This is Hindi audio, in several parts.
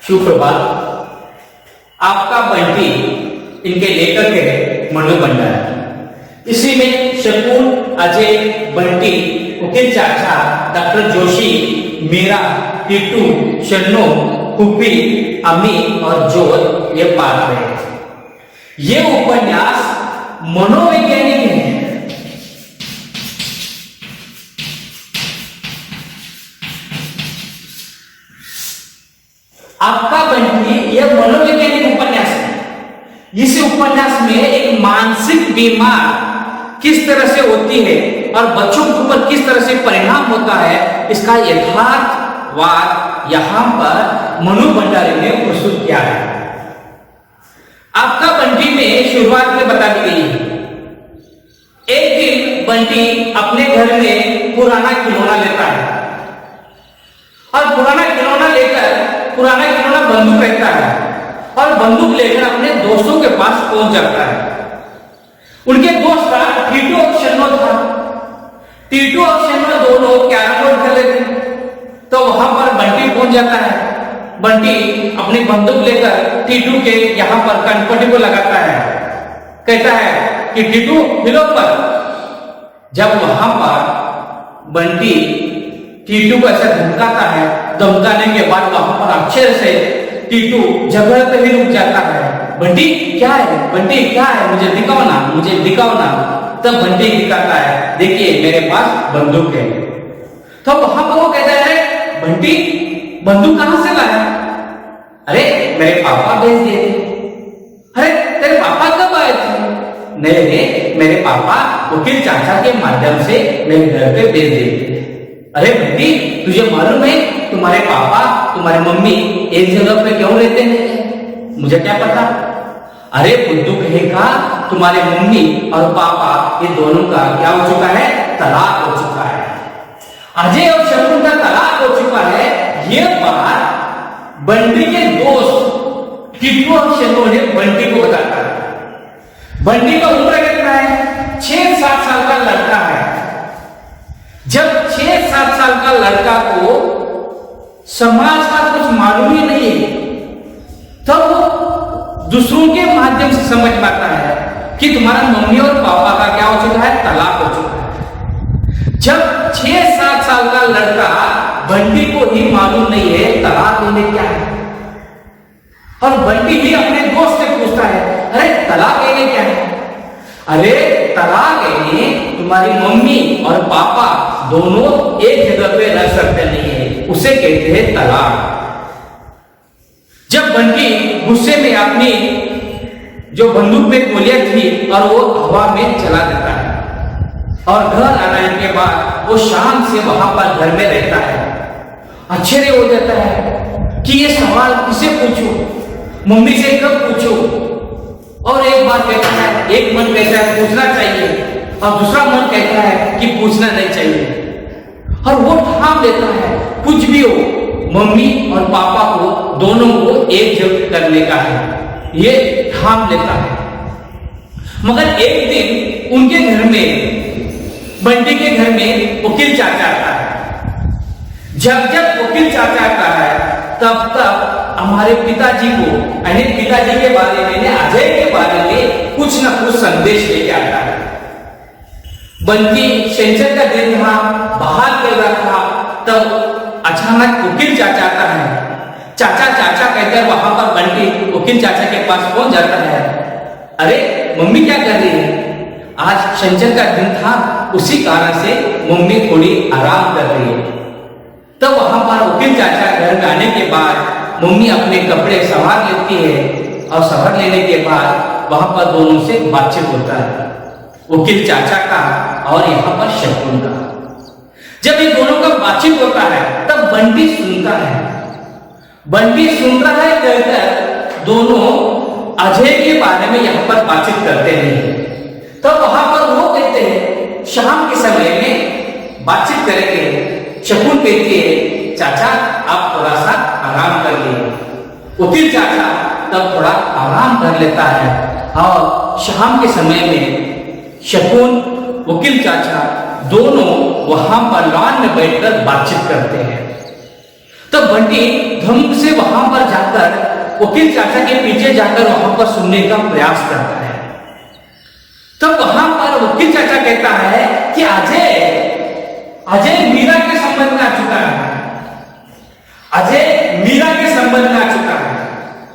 सुप्रभात। आपका बंटी इनके लेखक है मनु भंडारी। इसी में शकुन, अजय, बंटी, वकील चाचा, डॉक्टर जोशी, मीरा, टीटू, शन्नू, कुप्पी, अम्मी और जोत ये पात्र हैं। ये उपन्यास मनोवैज्ञानिक है। आपका बंटी यह मनोवैज्ञानिक उपन्यास है। इस उपन्यास में एक मानसिक बीमार किस तरह से होती है और बच्चों के ऊपर किस तरह से परिणाम होता है, इसका यथार्थवाद यहां पर मनु भंडारी ने प्रस्तुत किया है। आपका बंटी में शुरुआत में बता दी गई है। एक दिन बंटी अपने घर में पुराना खिलौना लेता है और पुराना खिलौना बंदूक रहता है और बंदूक लेकर अपने दोस्तों के पास पहुंच जाता है। उनके दोस्त का टीटू और शन्नो था। टीटू और शन्नो दोनों कैरम बोर्ड खेल रहे थे। तो वहां पर बंटी पहुंच जाता है। बंटी अपनी बंदूक लेकर टीटू के यहां पर कनपटी को लगाता है। कहता है कि टीटू हिलो पर। जब वहां पर बंटी टीटू को ऐसा धमकाता है, धमकाने के बाद वहां पर अक्षर से टीटू जगह पे ही रुक जाता है। बंटी क्या है, बंटी क्या है, मुझे दिखाओ ना, मुझे दिखाओ ना। तब बंटी दिखाता है, देखिए मेरे पास बंदूक है। तो वहां पर वो कहता है, बंटी बंदूक कहां से लाया? अरे मेरे पापा भेज दिए थे। अरे तेरे पापा कब आए थे? नहीं, मेरे पापा वकील चाचा के माध्यम से मेरे घर पे भेज दिए थे। अरे बंटी तुझे मालूम है तुम्हारे पापा तुम्हारी मम्मी एक जगह पे क्यों रहते हैं? मुझे क्या पता। अरे बुद्धू कहेगा तुम्हारे मम्मी और पापा ये दोनों का क्या हो चुका है? तलाक हो चुका है। अजय और शकुन का तलाक हो चुका है। ये बात बंटी के दोस्त टीटू और शन्नो ने बंटी को बताता है। बंटी का उम्र कितना है? 6-7 साल का लड़का है। जब 6-7 साल का लड़का को समाज का कुछ मालूम ही नहीं है, तब वो दूसरों के माध्यम से समझ पाता है कि तुम्हारा मम्मी और पापा का क्या हो चुका है? तलाक हो चुका है। जब 6-7 साल का लड़का बंटी को ही मालूम नहीं है तलाक लेने क्या है, और बंटी भी अपने दोस्त से पूछता है, अरे तलाक लेने क्या है? अरे तलाक लेने तुम्हारी मम्मी और पापा दोनों एक जगह पे रह सकते नहीं है, उसे कहते हैं तलाक। जब बंटी गुस्से में अपनी जो बंदूक में गोलियां थी और वो हवा में चला देता है और घर आने के बाद वो शाम से वहां पर घर में रहता है। आश्चर्य हो जाता है कि ये सवाल किसे पूछूं, मम्मी से कब पूछूं? और एक बात कहता है, एक मन कहता है पूछना चाहिए और दूसरा मन कहता है कि पूछना नहीं चाहिए। और वो ठान लेता है कुछ भी हो, मम्मी और पापा को दोनों को एक जगह करने का है, ये ठान लेता है। मगर एक दिन उनके घर में, बंटी के घर में वकील चाचा आता है। जब जब वकील चाचा आता है तब तब हमारे पिताजी को, यानी पिताजी के बारे में, अजय के बारे में कुछ ना कुछ संदेश लेके आता है। बंटी शनिचर का दिन था, बाहर खेल रहा था, तब अचानक वकील चाचा आता है। चाचा चाचा कहकर वहां पर बंटी वकील चाचा के पास पहुंच जाता है। अरे मम्मी क्या कर रही है? आज शनिचर का दिन था, उसी कारण से मम्मी थोड़ी आराम कर रही है। तब वहां पर वकील चाचा घर में आने के बाद मम्मी अपने कपड़े संभाल लेती है और संभाल लेने के बाद वहां पर दोनों से बातचीत होता है, वकील चाचा का और यहाँ पर शकुन का। जब ये दोनों का बातचीत होता है तब बंटी सुनता है। बंटी सुनता है कहकर दोनों अजय के बारे में यहाँ पर बातचीत करते हैं। तब वहां पर वो कहते हैं शाम के समय में बातचीत करेंगे। शकुन कहती है चाचा आप थोड़ा सा आराम कर लीजिए। वकील चाचा तब थोड़ा आराम कर लेता है और शाम के समय में शकुन, वकील चाचा दोनों वहां पर लॉन में बैठकर बातचीत करते हैं। तब बंटी धमक से वहां पर जाकर वकील चाचा के पीछे जाकर वहां पर सुनने का प्रयास करता है। तब वहां पर वकील चाचा कहता है कि अजय मीरा के संबंध में आ चुका है, अजय मीरा के संबंध में आ चुका है,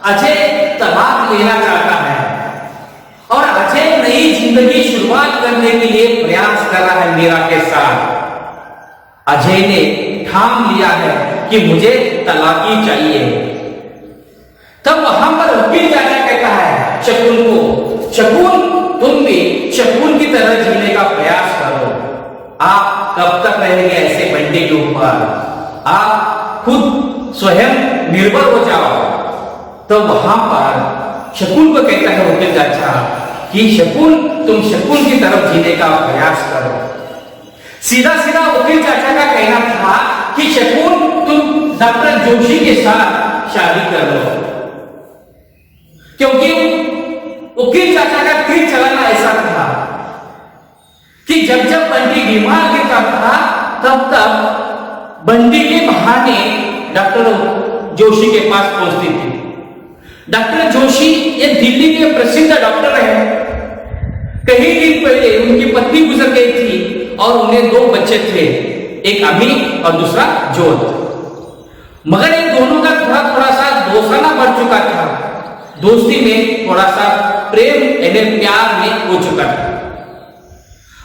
अजय तलाक लेना चाहता है और अजय नई जिंदगी शुरुआत करने के लिए प्रयास कर रहा है मीरा के साथ। अजय ने ठान लिया है कि मुझे तलाकी चाहिए। तब वहां पर वकील चाचा कहता है शकुन को, शकुन तुम भी शकुन की तरह जीने का प्रयास करो। आप कब तक रहेंगे ऐसे बंटी के ऊपर, आप खुद स्वयं निर्भर हो जाओ। तो वहां पर शकुन को कहता है वकील चाचा कि शकुन तुम शकुन की तरफ जीने का प्रयास करो। सीधा सीधा वकील चाचा का कहना था कि शकुन तुम डॉक्टर जोशी के साथ शादी कर लो, क्योंकि वकील चाचा का तीर चलाना ऐसा था कि जब जब बंटी बीमार गिरता था तब बंटी के बहाने डॉक्टर जोशी के पास पहुंचती थी। डॉक्टर जोशी ये दिल्ली के प्रसिद्ध डॉक्टर हैं। कई दिन पहले उनकी पत्नी गुजर गई थी और उन्हें 2 बच्चे थे, एक अमी और दूसरा जोत। मगर इन दोनों का थोड़ा सा दोस्ताना बढ़ चुका था, दोस्ती में थोड़ा सा प्रेम एवं प्यार में हो चुका था।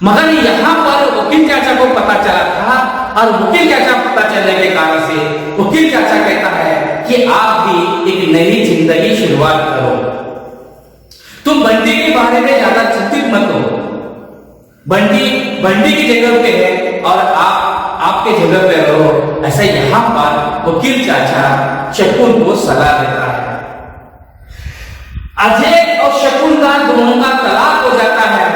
मगर यहां पर वकील चाचा को पता चला था और वकील चाचा पता चलने के कारण से वकील चाचा कहता है कि आप भी एक नई जिंदगी शुरुआत करो। तुम बंटी के बारे में ज्यादा चिंतित मत हो, बंटी की जगह पे है और आप आपके जगह पे रहो। ऐसा यहां पर वकील चाचा शकुन को सलाह देता है। अजय और शकुन का दोनों का तलाक हो जाता है।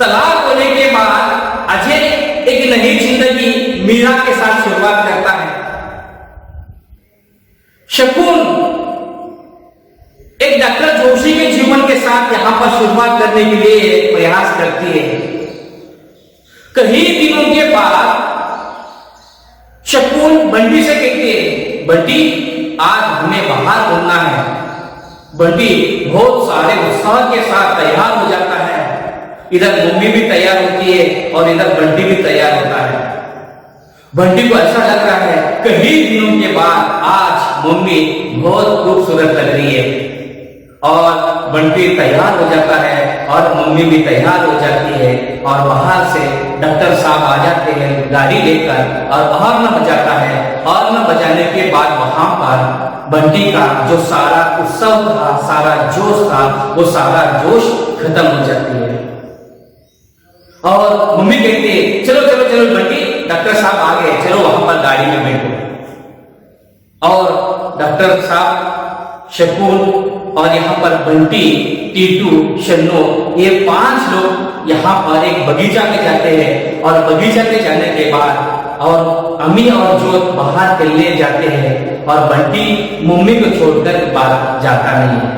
तलाक होने के बाद अजय एक नई जिंदगी मीरा के साथ शुरुआत करता है। शकुन एक डॉक्टर जोशी के जीवन के साथ यहां पर शुरुआत करने के लिए प्रयास करती है। कई दिनों के बाद शकुन बंटी से कहती है बंटी आज हमें बाहर घूमना है। बंटी बहुत सारे उत्साह के साथ तैयार हो जाता है। इधर मम्मी भी तैयार होती है और इधर बंटी भी तैयार होता है। बंटी को ऐसा लग रहा है कई दिनों के बाद आज मम्मी बहुत खूबसूरत लग रही है और बंटी तैयार हो जाता है और मम्मी भी तैयार हो जाती है और बाहर से डॉक्टर साहब आ जाते हैं गाड़ी लेकर और हॉर्न बजाता है। हॉर्न बजाने के बाद वहां पर बंटी का जो सारा उत्सव था, सारा जोश था, वो सारा जोश खत्म हो जाती है और मम्मी कहती है चलो चलो चलो बंटी डॉक्टर साहब आ गए, चलो वहां पर गाड़ी में बैठो। और डॉक्टर साहब, शकुन और यहाँ पर बंटी, टीटू, शन्नो, ये 5 लोग यहाँ पर एक बगीचा में जाते हैं और बगीचा में जाने के बाद और अम्मी और जोत बाहर खेलने जाते हैं और बंटी मम्मी को छोड़कर बाहर जाता नहीं है।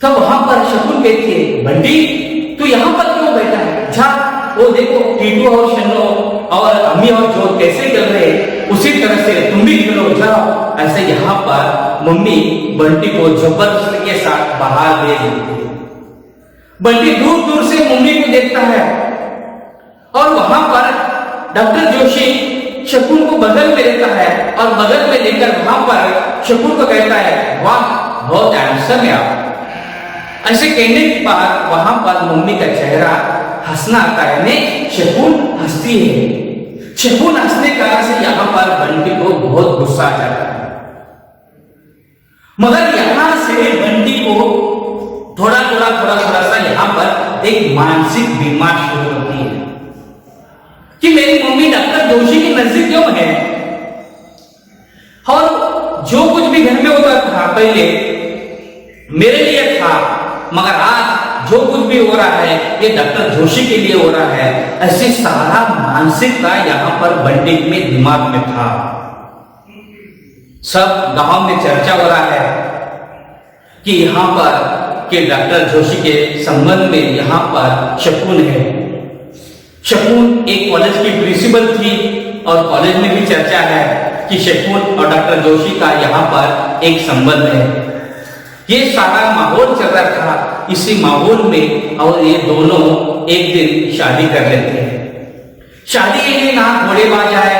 तब वहां पर शकुन कहती है बंटी तू यहाँ पर क्यों बैठा है, जा वो देखो टीटू और शन्नो और अम्मी और जोत कैसे खेल रहे हैं, उसी तरह से तुम भी खेलो, जाओ। ऐसे यहाँ पर मम्मी बंटी को जबरदस्ती के साथ बाहर ले जाती है। बंटी दूर दूर से मम्मी को देखता है और वहां पर डॉक्टर जोशी शकुन को बगल में लेता है और बगल में लेकर वहां पर शकुन को कहता है वाह बहुत हैंडसम है आप। ऐसे कहने के बाद वहां पर मम्मी का चेहरा हंसना आता है, नहीं शकुन हंसती है। शकुन हंसने के कारण से यहां पर बंटी को बहुत गुस्सा आ जाता है। मगर यहां से बंटी को थोड़ा सा यहां पर एक मानसिक बीमार शुरू होती है कि मेरी मम्मी डॉक्टर जोशी के नजदीक क्यों है और जो कुछ भी घर में होता था पहले मेरे लिए था, मगर आज जो कुछ भी हो रहा है ये डॉक्टर जोशी के लिए हो रहा है। ऐसी सारा मानसिकता यहां पर बंटी में दिमाग में था। सब गांव में चर्चा हो रहा है कि यहां पर कि डॉक्टर जोशी के संबंध में यहां पर शकुन है। शकुन एक कॉलेज की प्रिंसिपल थी और कॉलेज में भी चर्चा है कि शकुन और डॉक्टर जोशी का यहाँ पर एक संबंध है। ये सारा माहौल चल रहा था, इसी माहौल में और ये दोनों एक दिन शादी कर लेते हैं। शादी के लिए ना घोड़े बाजा है,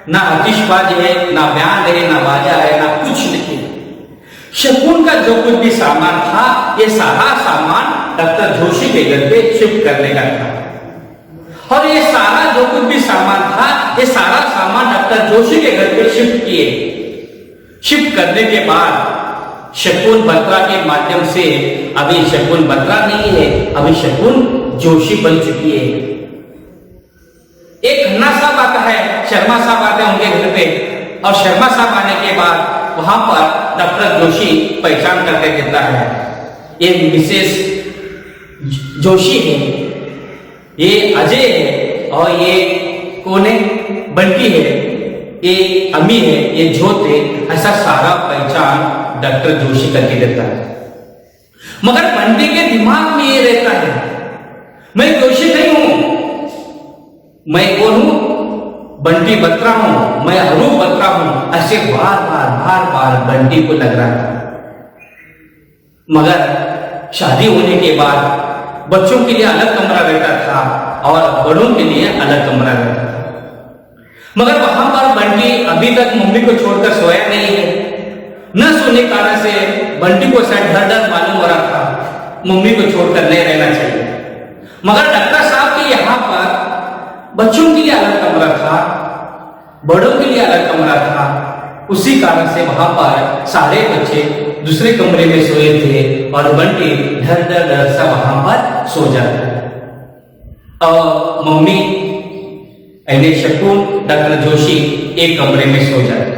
ना आतिशबाजी है, ना ब्यान है, ना बाजा है, ना कुछ नहीं। शकुन का जो कुछ भी सामान था, ये सारा सामान डॉक्टर जोशी के घर पे शिफ्ट करने का था। और ये सारा जो कुछ भी सामान था, ये सारा सामान डॉक्टर जोशी के घर पे शिफ्ट किए। शिफ्ट करने के बाद शकुन बत्रा के माध्यम से, अभी शकुन बत्रा नहीं है, अभी शकुन जोशी बन चुकी है। एक खन्ना साहब आता है, शर्मा साहब आते हैं उनके घर पे, और शर्मा साहब आने के बाद वहां पर डॉक्टर जोशी पहचान करके देता है, ये मिसेस जोशी है, ये अजय है, और ये कौन है, बंटी है, ये अम्मी है, ये जोत है। ऐसा सारा पहचान डॉक्टर जोशी करके देता है। मगर बंटी के दिमाग में ये रहता है, मैं जोशी नहीं हूं, मैं कौन हूं, बंटी बत्रा हूं, मैं हरू बत्रा हूं। ऐसे बार बार बंटी को लग रहा था। मगर शादी होने के बाद बच्चों के लिए अलग कमरा रहता था और बड़ों के लिए अलग कमरा रहता था। मगर वहां पर बंटी अभी तक मम्मी को छोड़कर सोया नहीं है। न सोने कारण से बंटी को शायद डर मालूम हो रहा था, मम्मी को छोड़कर नहीं रहना चाहिए। मगर डॉक्टर साहब के यहाँ पर बच्चों के लिए अलग कमरा था, बड़ों के लिए अलग कमरा था। उसी कारण से वहां पर सारे बच्चे दूसरे कमरे में सोए थे और बंटी डर सा वहां पर सो जाता। और मम्मी यानी शकुन डॉक्टर जोशी एक कमरे में सो जाते।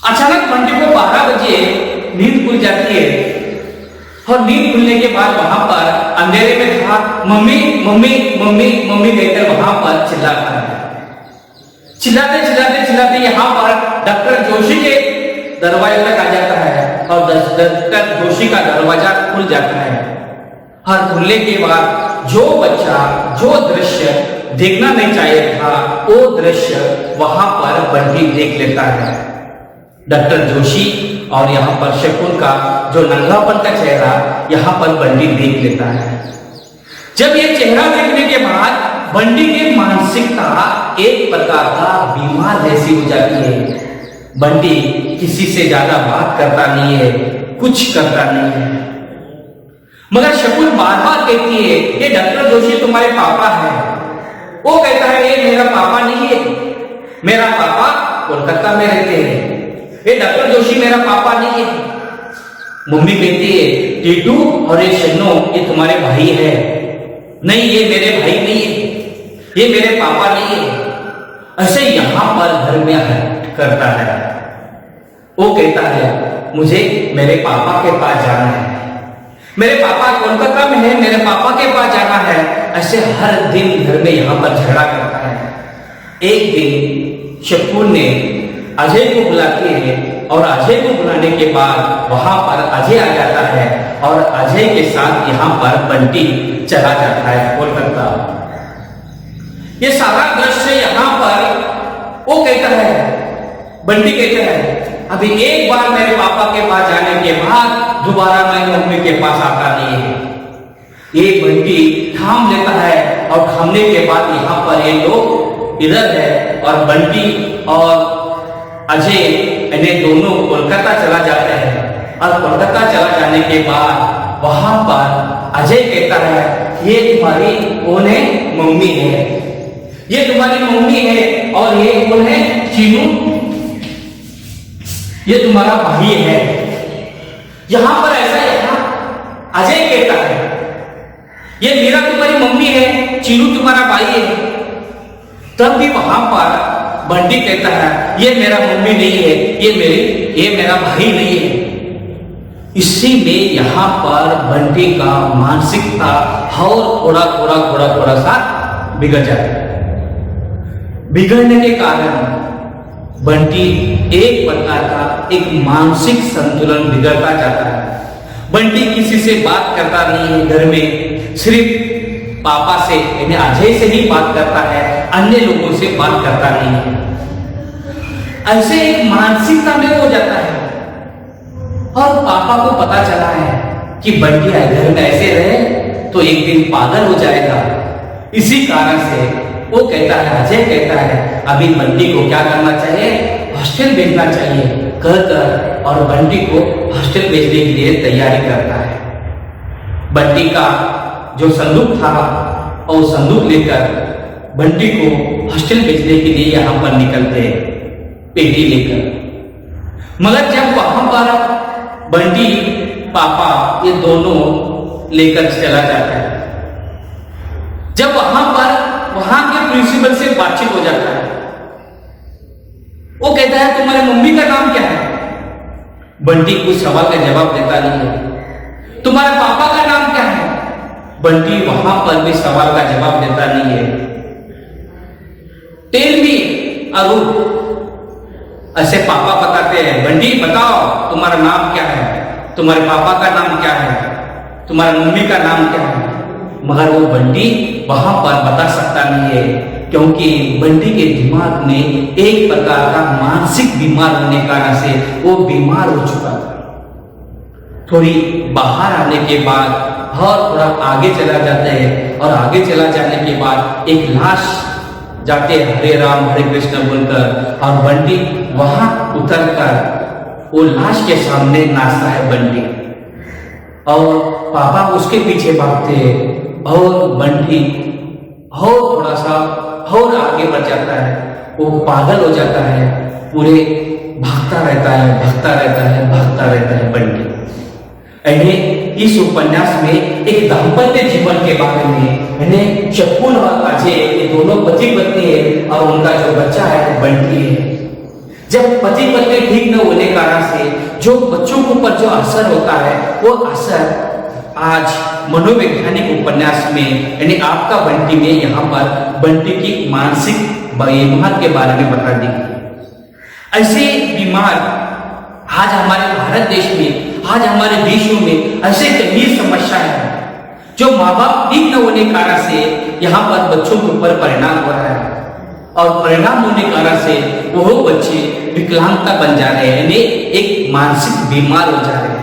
अचानक बंटी को 12 बजे नींद खुल जाती है और नींद खुलने के बाद वहां पर अंधेरे में था, मम्मी मम्मी मम्मी मम्मी कहकर वहां पर चिल्लाता है। चिल्लाते चिल्लाते चिल्लाते यहाँ पर डॉक्टर जोशी के दरवाजे तक आ जाता है और डॉक्टर जोशी का दरवाजा खुल जाता है। और खुलने के बाद जो बच्चा जो दृश्य देखना नहीं चाहिए था, वो दृश्य वहां पर बंटी देख लेता है। डॉक्टर जोशी और यहाँ पर शकुन का जो नंगापन का चेहरा यहाँ पर बंटी देख लेता है। जब ये चेहरा देखने के बाद बंटी की मानसिकता एक प्रकार का बीमार जैसी हो जाती है। बंटी किसी से ज्यादा बात करता नहीं है, कुछ करता नहीं है। मगर शकुन बार बार कहती है, ये डॉक्टर जोशी तुम्हारे पापा है। वो कहता है, ये मेरा पापा नहीं है, मेरा पापा कोलकाता में रहते हैं। ये डॉक्टर जोशी मेरा पापा नहीं है। मम्मी कहती है, टीटू और ये शन्नो ये तुम्हारे भाई है। नहीं, ये मेरे भाई नहीं है, ये मेरे पापा नहीं है। ऐसे यहां पर घर में हट करता है। वो कहता है, मुझे मेरे पापा के पास जाना है, मेरे पापा कोलकाता में है, मेरे पापा के पास जाना है। ऐसे हर दिन घर में यहां पर झगड़ा करता है। एक दिन शकुन ने अजय को बुलाते हैं और अजय को बुलाने के बाद वहां पर अजय आ जाता है और अजय के साथ यहाँ पर बंटी चला जाता है कोलकाता। ये सारा दृश्य यहाँ पर वो कहता है, बंटी कहता है, अभी एक बार मेरे पापा के पास जाने के बाद दोबारा मैं मम्मी के पास आता नहीं है। ये बंटी थाम लेता है और थामने के बाद यहाँ पर ये लोग इधर है और बंटी और अजय इन्हें दोनों कोलकाता चला जाते हैं। और कोलकाता चला जाने के बाद वहां पर अजय कहता है, ये तुम्हारी कौन है, मम्मी है, ये तुम्हारी मम्मी है। और ये कौन है, चीनू, ये तुम्हारा भाई है। यहां पर ऐसा यहाँ अजय कहता है, ये मीरा तुम्हारी मम्मी है, चीनू तुम्हारा भाई है। तब भी वहां पर बंटी कहता है, ये मेरा मम्मी नहीं है, ये मेरा भाई नहीं है। इसी में यहां पर बंटी का मानसिकता और थोड़ा सा बिगड़ जाता है। बिगड़ने के कारण बंटी एक प्रकार का एक मानसिक संतुलन बिगड़ता जाता है। बंटी किसी से बात करता नहीं है घर में, सिर्फ पापा से यानी अजय से ही बात करता है, अन्य लोगों से बात करता नहीं है। ऐसे एक मानसिकता में हो जाता है। और पापा को पता चला है कि बंटी घर में ऐसे रहे तो एक दिन पागल हो जाएगा। इसी कारण से वो कहता है, अजय कहता है अभी बंटी को क्या करना चाहिए, हॉस्टल भेजना चाहिए कहकर, और बंटी को हॉस्टल भेजने के लिए तैयारी करता है। बंटी का जो संदूक था और संदूक लेकर बंटी को हॉस्टल भेजने के लिए यहां पर निकलते पेटी लेकर। मगर जब वहां पर बंटी पापा ये दोनों लेकर चला जाता है, जब वहां के प्रिंसिपल से बातचीत हो जाता है, वो कहता है तुम्हारे मम्मी का नाम क्या है। बंटी कुछ सवाल का जवाब देता नहीं है। तुम्हारे पापा का नाम क्या है। बंटी वहां पर भी सवाल का जवाब देता नहीं है। टेल मी अरूप, ऐसे पापा बताते हैं, बंटी बताओ तुम्हारा नाम क्या है, तुम्हारे पापा का नाम क्या है, तुम्हारे मम्मी का नाम क्या है। मगर वो बंटी वहां पर बता सकता नहीं है, क्योंकि बंटी के दिमाग में एक प्रकार का मानसिक बीमार होने के कारण से वो बीमार हो चुका था। थोड़ी बाहर आने के बाद और थोड़ा आगे चला जाता है, और आगे चला जाने के बाद एक लाश जाते हरे राम हरे कृष्ण बोलकर, और बंटी वहां उतर कर वो लाश के सामने नाचता है बंटी, और पापा उसके पीछे भागते हैं, और बंटी और थोड़ा सा और आगे बढ़ जाता है। वो पागल हो जाता है, पूरे भागता रहता है, भागता रहता है, भागता रहता है बंटी। इस उपन्यास में एक दाम्पत्य जीवन के बारे में शकुन और अजय ये दोनों पति पत्नी है, और उनका जो बच्चा है वो बंटी है। जब पति पत्नी ठीक न होने कारण से जो बच्चों के ऊपर जो असर होता है, वो असर आज मनोवैज्ञानिक उपन्यास में यानी आपका बंटी में यहाँ पर बंटी की मानसिक बीमार के बारे में बता दी गई। ऐसे बीमार आज हमारे भारत देश में, आज हमारे विश्व में ऐसे गंभीर समस्या है जो माँ बाप ठीक न होने कारण से यहाँ पर बच्चों के ऊपर परिणाम हो रहा है, और परिणाम होने कारण से वो बच्चे विकलांगता बन जा रहे हैं, यानी एक मानसिक बीमार हो जा रहे हैं।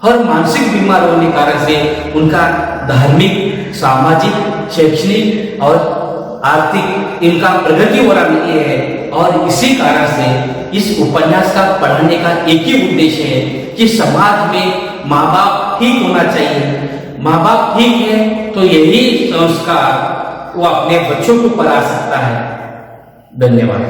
और मानसिक बीमार होने के कारण से उनका धार्मिक, सामाजिक, शैक्षणिक और आर्थिक इनका प्रगति हो रहा नहीं है। और इसी कारण से इस उपन्यास का पढ़ने का एक ही उद्देश्य है कि समाज में माँ बाप ठीक होना चाहिए। माँ बाप ठीक है तो यही संस्कार वो अपने बच्चों को पढ़ा सकता है। धन्यवाद।